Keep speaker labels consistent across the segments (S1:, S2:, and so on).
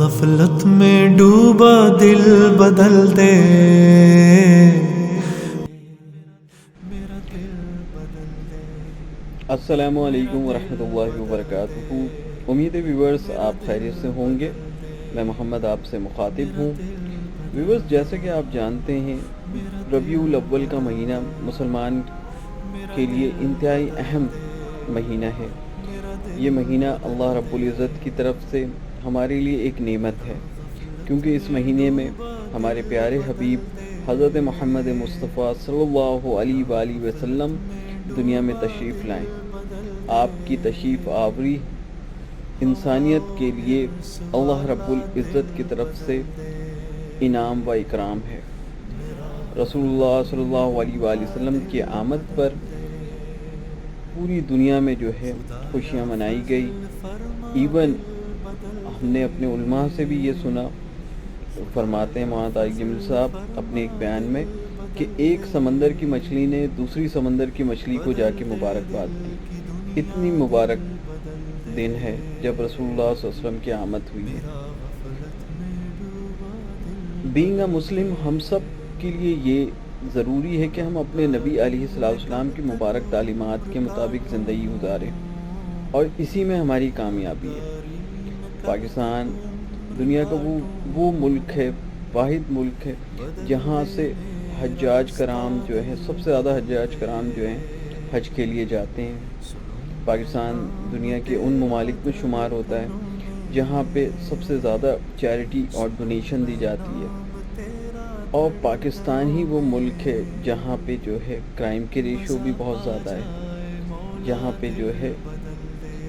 S1: غفلت میں ڈوبا دل بدل دے، میرا دل بدل دے۔
S2: السلام علیکم ورحمۃ اللہ وبرکاتہ۔ امید ہے ویورز آپ خیریت سے ہوں گے۔ میں محمد آپ سے مخاطب ہوں۔ ویورز، جیسے کہ آپ جانتے ہیں ربیع الاول کا مہینہ مسلمان کے لیے انتہائی اہم مہینہ ہے۔ یہ مہینہ اللہ رب العزت کی طرف سے ہمارے لیے ایک نعمت ہے، کیونکہ اس مہینے میں ہمارے پیارے حبیب حضرت محمد مصطفیٰ صلی اللہ علیہ وآلہ وسلم دنیا میں تشریف لائیں۔ آپ کی تشریف آوری انسانیت کے لیے اللہ رب العزت کی طرف سے انعام و اکرام ہے۔ رسول اللہ صلی اللہ علیہ وآلہ وسلم کی آمد پر پوری دنیا میں جو ہے خوشیاں منائی گئی۔ ایون ہم نے اپنے علماء سے بھی یہ سنا، فرماتے ہیں مولانا طارق جمیل صاحب اپنے ایک بیان میں، کہ ایک سمندر کی مچھلی نے دوسری سمندر کی مچھلی کو جا کے مبارکباد دی۔ اتنی مبارک دن ہے جب رسول اللہ صلی اللہ علیہ وسلم کی آمد ہوئی ہے۔ بینگ اے مسلم، ہم سب کے لیے یہ ضروری ہے کہ ہم اپنے نبی علیہ السلام کی مبارک تعلیمات کے مطابق زندگی گزاریں، اور اسی میں ہماری کامیابی ہے۔ پاکستان دنیا کا وہ ملک ہے، واحد ملک ہے جہاں سے حجاج کرام جو ہے، سب سے زیادہ حجاج کرام جو ہیں حج کے لیے جاتے ہیں۔ پاکستان دنیا کے ان ممالک میں شمار ہوتا ہے جہاں پہ سب سے زیادہ چیریٹی اور ڈونیشن دی جاتی ہے، اور پاکستان ہی وہ ملک ہے جہاں پہ جو ہے کرائم کے ریشو بھی بہت زیادہ ہے، جہاں پہ جو ہے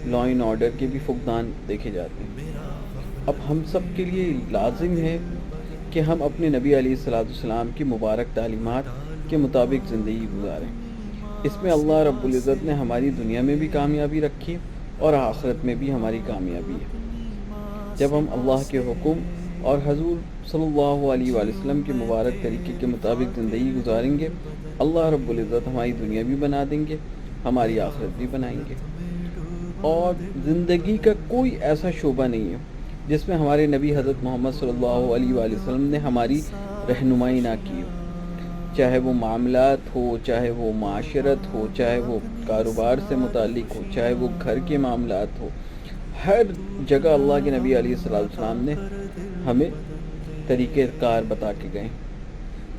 S2: لا اینڈ آرڈر کے بھی فقدان دیکھے جاتے ہیں۔ اب ہم سب کے لیے لازم ہے کہ ہم اپنے نبی علیہ السلام کی مبارک تعلیمات کے مطابق زندگی گزاریں۔ اس میں اللہ رب العزت نے ہماری دنیا میں بھی کامیابی رکھی اور آخرت میں بھی ہماری کامیابی ہے۔ جب ہم اللہ کے حکم اور حضور صلی اللہ علیہ وآلہ وسلم کے مبارک طریقے کے مطابق زندگی گزاریں گے، اللہ رب العزت ہماری دنیا بھی بنا دیں گے، ہماری آخرت بھی بنائیں گے۔ اور زندگی کا کوئی ایسا شعبہ نہیں ہے جس میں ہمارے نبی حضرت محمد صلی اللہ علیہ وآلہ وسلم نے ہماری رہنمائی نہ کی ہو، چاہے وہ معاملات ہو، چاہے وہ معاشرت ہو، چاہے وہ کاروبار سے متعلق ہو، چاہے وہ گھر کے معاملات ہو۔ ہر جگہ اللہ کے نبی علیہ السلام نے ہمیں طریقہ کار بتا کے گئے۔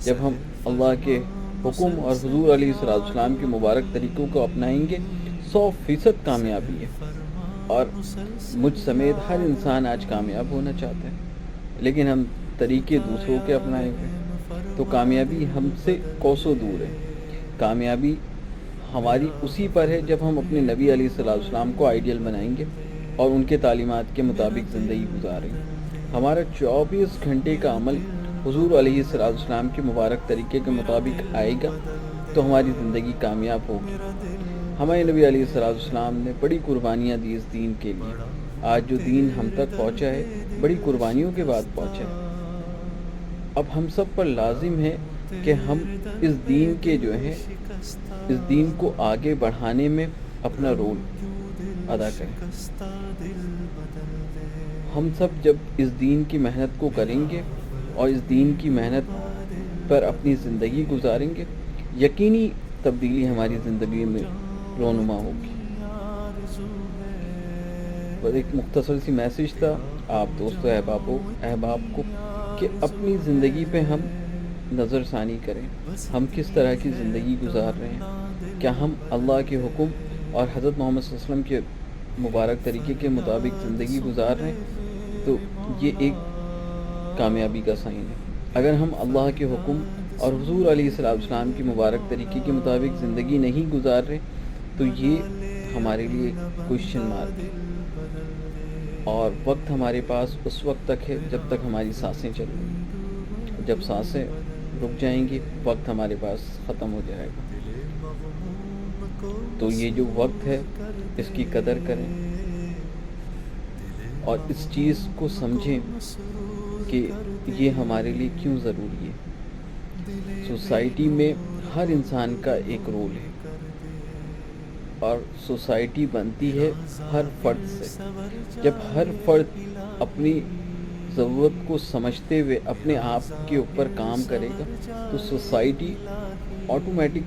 S2: جب ہم اللہ کے حکم اور حضور علیہ السلام کے مبارک طریقوں کو اپنائیں گے، 100% کامیابی ہے۔ اور مجھ سمیت ہر انسان آج کامیاب ہونا چاہتا ہے، لیکن ہم طریقے دوسروں کے اپنائے ہوئے، تو کامیابی ہم سے کوسوں دور ہے۔ کامیابی ہماری اسی پر ہے جب ہم اپنے نبی علیہ السلام کو آئیڈیل بنائیں گے اور ان کے تعلیمات کے مطابق زندگی گزاریں گے۔ ہمارا 24 گھنٹے کا عمل حضور علیہ السلام کے مبارک طریقے کے مطابق آئے گا تو ہماری زندگی کامیاب ہوگی۔ ہمارے نبی علیہ السلام نے بڑی قربانیاں دی اس دین کے لیے۔ آج جو دین ہم تک پہنچا ہے، بڑی قربانیوں کے بعد پہنچا ہے۔ اب ہم سب پر لازم ہے کہ ہم اس دین کے جو ہے، اس دین کو آگے بڑھانے میں اپنا رول ادا کریں۔ ہم سب جب اس دین کی محنت کو کریں گے اور اس دین کی محنت پر اپنی زندگی گزاریں گے، یقینی تبدیلی ہماری زندگی میں رونما ہوگی۔ بس ایک مختصر سی میسج تھا آپ دوستوں احباب کو، کہ اپنی زندگی پہ ہم نظر ثانی کریں، ہم کس طرح کی زندگی گزار رہے ہیں، کیا ہم اللہ کے حکم اور حضرت محمد صلی اللہ علیہ وسلم کے مبارک طریقے کے مطابق زندگی گزار رہے ہیں، تو یہ ایک کامیابی کا سائن ہے۔ اگر ہم اللہ کے حکم اور حضور علیہ السلام کی مبارک طریقے کے مطابق زندگی نہیں گزار رہے تو یہ ہمارے لیے کوشچن مارک ہے، اور وقت ہمارے پاس اس وقت تک ہے جب تک ہماری سانسیں چل رہی ہیں۔ جب سانسیں رک جائیں گی، وقت ہمارے پاس ختم ہو جائے گا۔ تو یہ جو وقت ہے اس کی قدر کریں اور اس چیز کو سمجھیں کہ یہ ہمارے لیے کیوں ضروری ہے۔ سوسائٹی میں ہر انسان کا ایک رول ہے، اور سوسائٹی بنتی ہے ہر فرد سے۔ جب ہر فرد اپنی ضرورت کو سمجھتے ہوئے اپنے آپ کے اوپر کام کرے گا تو سوسائٹی آٹومیٹک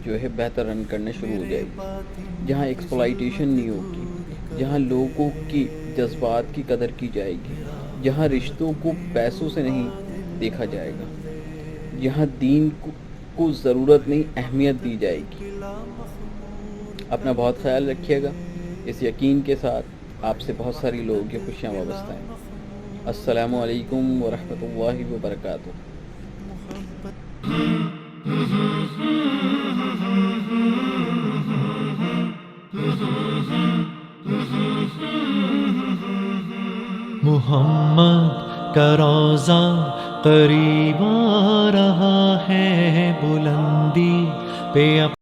S2: جو ہے بہتر رن کرنے شروع ہو جائے گی، جہاں ایکسپلائٹیشن نہیں ہوگی، جہاں لوگوں کی جذبات کی قدر کی جائے گی، جہاں رشتوں کو پیسوں سے نہیں دیکھا جائے گا، جہاں دین کو ضرورت نہیں اہمیت دی جائے گی۔ اپنا بہت خیال رکھیے گا، اس یقین کے ساتھ آپ سے بہت ساری لوگوں کی خوشیاں وابستہ ہیں۔ السلام علیکم ورحمۃ اللہ وبرکاتہ۔
S1: محمد کا روضہ قریب آ رہا ہے، بلندی پہ اب